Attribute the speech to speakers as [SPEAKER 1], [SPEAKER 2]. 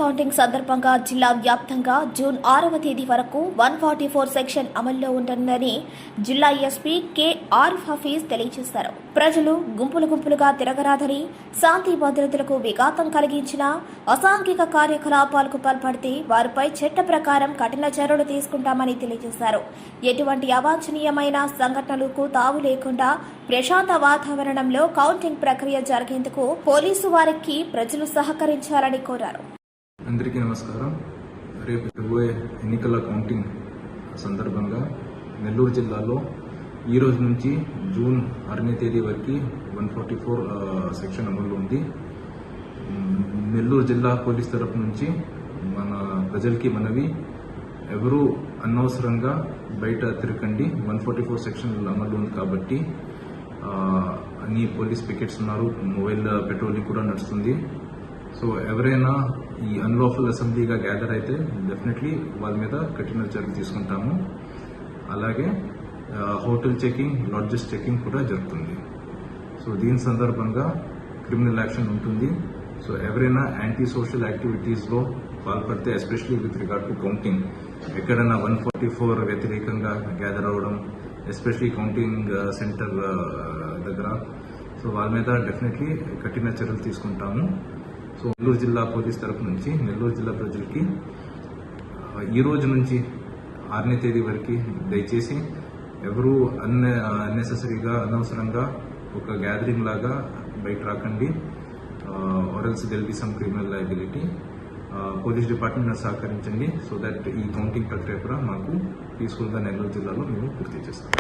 [SPEAKER 1] Counting సందర్భంగా జిల్లా వ్యాప్తంగా జూన్ 6వ తేదీ వరకు 144 సెక్షన్ అమల్లో ఉంటుందని జిల్లా ఎస్పీ కె ఆరిఫ్ హఫీజ్ తెలియజేశారు. ప్రజలు గుంపులుగా తిరగరాదని, శాంతి భద్రతలకు విఘాతం కలిగించిన అసాంఘిక కార్యకలాపాలకు పాల్పడితే వారిపై చట్ట ప్రకారం కఠిన చర్యలు తీసుకుంటామని తెలియజేశారు. ఎటువంటి అవాంఛనీయమైన సంఘటనలకు తావు లేకుండా ప్రశాంత వాతావరణంలో కౌంటింగ్ ప్రక్రియ జరిగేందుకు పోలీసు వారికి ప్రజలు సహకరించాలని కోరారు.
[SPEAKER 2] అందరికీ నమస్కారం. రేపు జరగబోయే ఎన్నికల కౌంటింగ్ సందర్భంగా నెల్లూరు జిల్లాలో ఈ రోజు నుంచి జూన్ 6వ తేదీ వరకు 144 సెక్షన్ అమలు ఉంది. నెల్లూరు జిల్లా పోలీస్ తరపు నుంచి మన ప్రజలకి మనవి, ఎవరు అనవసరంగా బయట తిరగండి. 144 సెక్షన్ అమలు ఉంది కాబట్టి అన్ని పోలీస్ పికెట్స్ ఉన్నారు, మొబైల్ పెట్రోలింగ్ కూడా నడుస్తుంది. సో ఎవరైనా ఈ అన్లాఫుల్ అసెంబ్లీగా గ్యాదర్ అయితే డెఫినెట్లీ వాళ్ళ మీద కఠిన చర్యలు తీసుకుంటాము. అలాగే హోటల్ చెకింగ్, లాడ్జెస్ చెకింగ్ కూడా జరుగుతుంది. సో దీని సందర్భంగా క్రిమినల్ యాక్షన్ ఉంటుంది. సో ఎవరైనా యాంటీ సోషల్ యాక్టివిటీస్లో పాల్పడితే, especially with regard to counting, ఎక్కడైనా 144 వ్యతిరేకంగా గ్యాదర్ అవ్వడం, ఎస్పెషలీ కౌంటింగ్ సెంటర్ దగ్గర, సో వాళ్ళ మీద డెఫినెట్లీ కఠిన చర్యలు తీసుకుంటాము. సో నెల్లూరు జిల్లా పోలీస్ తరపు నుంచి నెల్లూరు జిల్లా ప్రజలకి ఈ రోజు నుంచి 6వ తేదీ వరకు దయచేసి ఎవరు అన్నెసెసరీగా అనవసరంగా ఒక గ్యాదరింగ్ లాగా బయట రాకండి. Or else there'll be some criminal liability. Police department సహకరించండి. సో దట్ ఈ కౌంటింగ్ ప్రక్రియ కూడా మాకు పీస్ఫుల్గా నెల్లూరు జిల్లాలో మేము పూర్తి చేస్తాం.